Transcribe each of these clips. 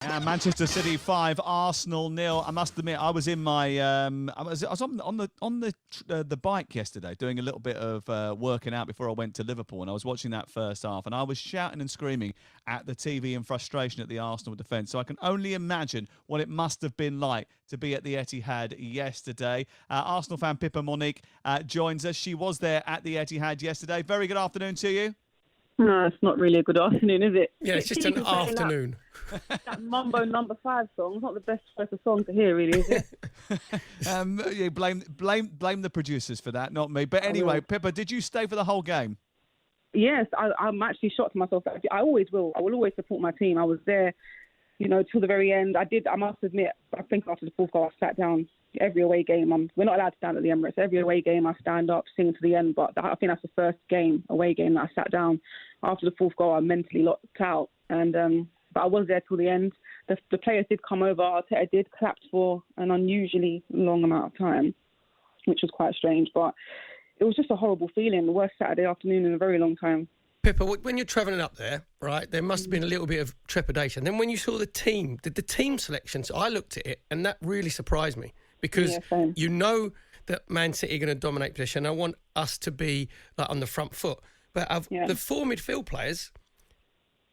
Manchester City 5, Arsenal 0. I must admit, I was in my I was on the bike yesterday, doing a little bit of working out before I went to Liverpool, and I was watching that first half, and I was shouting and screaming at the TV in frustration at the Arsenal defence. So I can only imagine what it must have been like to be at the Etihad yesterday. Arsenal fan Pippa Monique joins us. She was there at the Etihad yesterday. Very good afternoon to you. No, it's not really a good afternoon, is it? Yeah, it's just an afternoon. That Mambo Number 5 song is not the best first song to hear, really, is it? Yeah, blame the producers for that, not me. But anyway, Pippa, did you stay for the whole game? Yes, I'm actually shocked myself. I always will. I will always support my team. I was there, till the very end. I must admit, I think after the fourth goal, I sat down. Every away game, we're not allowed to stand at the Emirates. Every away game, I stand up, sing to the end. But I think that's the first away game that I sat down. After the fourth goal, I mentally locked out. But I was there till the end. The players did come over. Arteta did clap for an unusually long amount of time, which was quite strange. But it was just a horrible feeling. The worst Saturday afternoon in a very long time. Pippa, when you're travelling up there, right, there must have been a little bit of trepidation. Then when you saw the team selections, I looked at it and that really surprised me because you know that Man City are going to dominate possession. I want us to be on the front foot. But the four midfield players,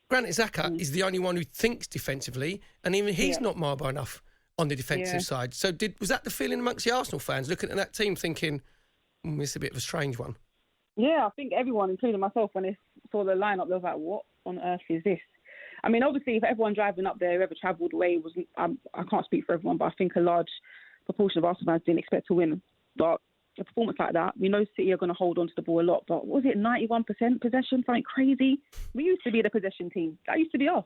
Granit Xhaka is the only one who thinks defensively, and even he's not marble enough on the defensive side. So was that the feeling amongst the Arsenal fans, looking at that team thinking, this is a bit of a strange one? Yeah, I think everyone, including myself, when they saw the lineup, they was like, what on earth is this? I mean, obviously, if everyone driving up there, whoever travelled away, I can't speak for everyone, but I think a large proportion of Arsenal fans didn't expect to win. But a performance like that, we know City are going to hold on to the ball a lot, but what was it, 91% possession? Something crazy? We used to be the possession team. That used to be us.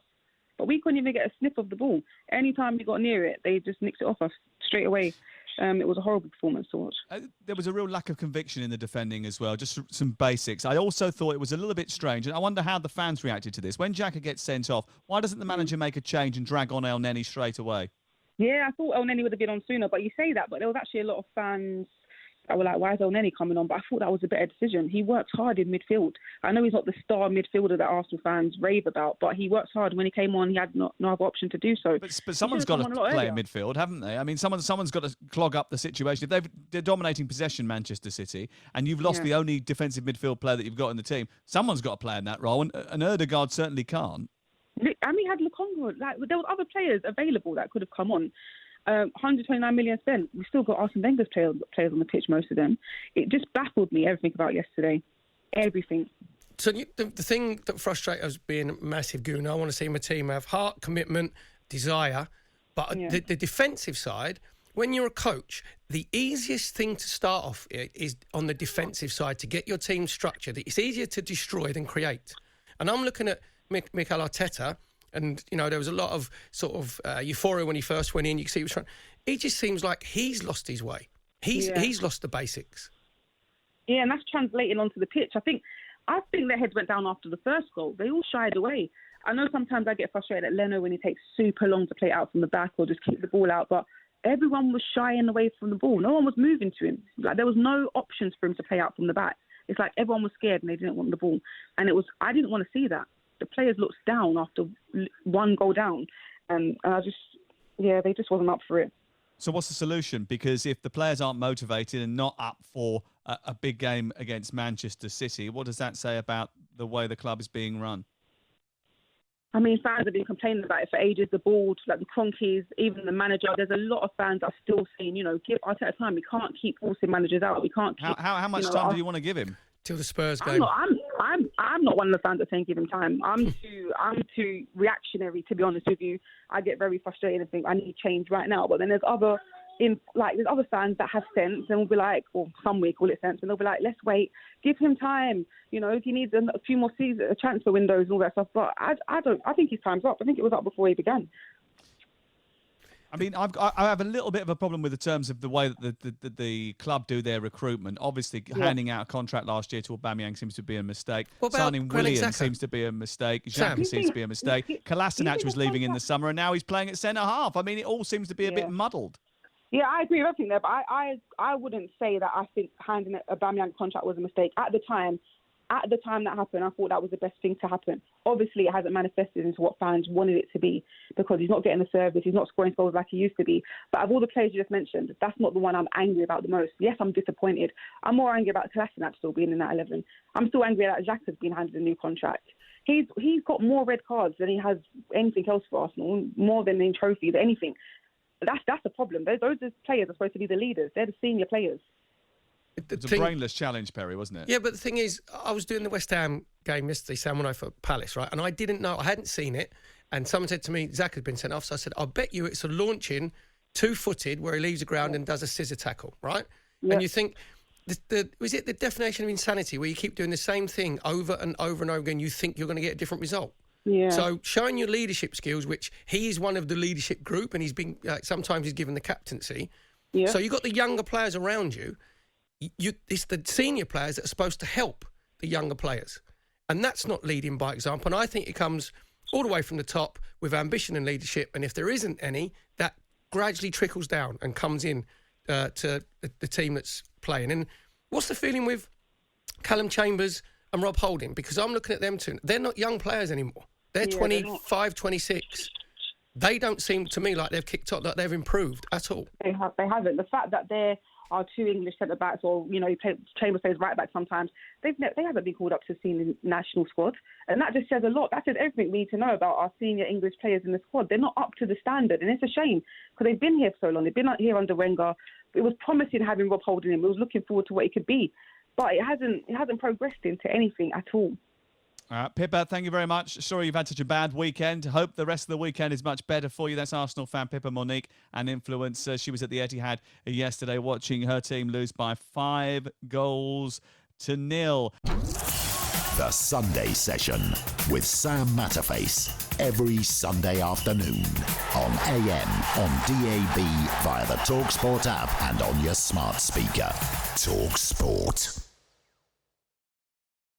But we couldn't even get a sniff of the ball. Anytime we got near it, they just nicked it off us straight away. It was a horrible performance to watch. There was a real lack of conviction in the defending as well, just some basics. I also thought it was a little bit strange, and I wonder how the fans reacted to this. When Xhaka gets sent off, why doesn't the manager make a change and drag on El Neni straight away? Yeah, I thought El Neni would have been on sooner, but you say that, but there was actually a lot of fans that were like, why is El Neni coming on? But I thought that was a better decision. He works hard in midfield. I know he's not the star midfielder that Arsenal fans rave about, but he works hard. When he came on, he had no other option to do so. But someone's got to play in midfield, haven't they? I mean, someone's got to clog up the situation. If they're dominating possession, Manchester City, and you've lost the only defensive midfield player that you've got in the team, someone's got to play in that role, and Ødegaard certainly can't. And we had Lukonga. There were other players available that could have come on. 129 million spent. We still got Arsene Wenger's players on the pitch, most of them. It just baffled me, everything about yesterday. Everything. So the thing that frustrates us being a massive goon, I want to see my team have heart, commitment, desire. But the defensive side, when you're a coach, the easiest thing to start off is on the defensive side to get your team structured. It's easier to destroy than create. And I'm looking at Mikel Arteta. And, there was a lot of sort of euphoria when he first went in. You can see he was trying. It just seems like he's lost his way. He's lost the basics. Yeah, and that's translating onto the pitch. I think their heads went down after the first goal. They all shied away. I know sometimes I get frustrated at Leno when he takes super long to play out from the back or just kick the ball out, but everyone was shying away from the ball. No one was moving to him. Like, there was no options for him to play out from the back. It's like everyone was scared and they didn't want the ball. And I didn't want to see that. The players looked down after one goal down, and they just wasn't up for it. So what's the solution? Because if the players aren't motivated and not up for a big game against Manchester City, what does that say about the way the club is being run? I mean, fans have been complaining about it for ages. The board, like the Cronkies, even the manager. There's a lot of fans that are still saying, give Arteta time. We can't keep forcing managers out. We can't. How much time do you want to give him? Till the Spurs game. I'm not one of the fans that saying give him time. I'm too reactionary, to be honest with you. I get very frustrated and think I need change right now. But then there's other fans that have sense and will be like, or some will call it sense, and they'll be like, let's wait, give him time. If he needs a few more seasons, transfer windows and all that stuff. But I think his time's up. I think it was up before he began. I mean, I have a little bit of a problem with the terms of the way that the club do their recruitment. Obviously, handing out a contract last year to Aubameyang seems to be a mistake. Signing Willian seems to be a mistake. Xhaka seems to be a mistake. Kolasinac was leaving in the summer, and now he's playing at centre-half. I mean, it all seems to be a bit muddled. Yeah, I agree with everything there, but I wouldn't say that I think handing Aubameyang contract was a mistake. At the time, At the time that happened, I thought that was the best thing to happen. Obviously, it hasn't manifested into what fans wanted it to be because he's not getting the service, he's not scoring goals like he used to be. But of all the players you just mentioned, that's not the one I'm angry about the most. Yes, I'm disappointed. I'm more angry about Kolasinac still being in that 11. I'm still angry that Xhaka's been handed a new contract. He's got more red cards than he has anything else for Arsenal, more than in trophies, anything. That's the problem. Those players are supposed to be the leaders. They're the senior players. It's a brainless challenge, Perry, wasn't it? Yeah, but the thing is, I was doing the West Ham game yesterday, San Juan for Palace, right? And I didn't know, I hadn't seen it. And someone said to me, Zach had been sent off. So I said, I bet you it's a launching, two-footed, where he leaves the ground and does a scissor tackle, right? Yep. And you think, was it the definition of insanity where you keep doing the same thing over and over and over again, you think you're going to get a different result? Yeah. So showing your leadership skills, which he is one of the leadership group, and he's been, sometimes he's given the captaincy. Yeah. So you've got the younger players around you. It's the senior players that are supposed to help the younger players. And that's not leading by example. And I think it comes all the way from the top with ambition and leadership. And if there isn't any, that gradually trickles down and comes in to the team that's playing. And what's the feeling with Callum Chambers and Rob Holding? Because I'm looking at them too. They're not young players anymore. They're 25, 26. They don't seem to me like they've kicked up, like they've improved at all. They haven't. The fact that they're our two English centre-backs, or, Chambers plays right-back sometimes, they haven't been called up to the senior national squad. And that just says a lot. That says everything we need to know about our senior English players in the squad. They're not up to the standard, and it's a shame, because they've been here for so long. They've been here under Wenger. It was promising having Rob Holding him. We was looking forward to what he could be. But it hasn't progressed into anything at all. Pippa, thank you very much. Sorry you've had such a bad weekend. Hope the rest of the weekend is much better for you. That's Arsenal fan Pippa Monique, an influencer. She was at the Etihad yesterday watching her team lose by 5-0. The Sunday Session with Sam Matterface. Every Sunday afternoon on AM, on DAB, via the talkSPORT app and on your smart speaker. talkSPORT.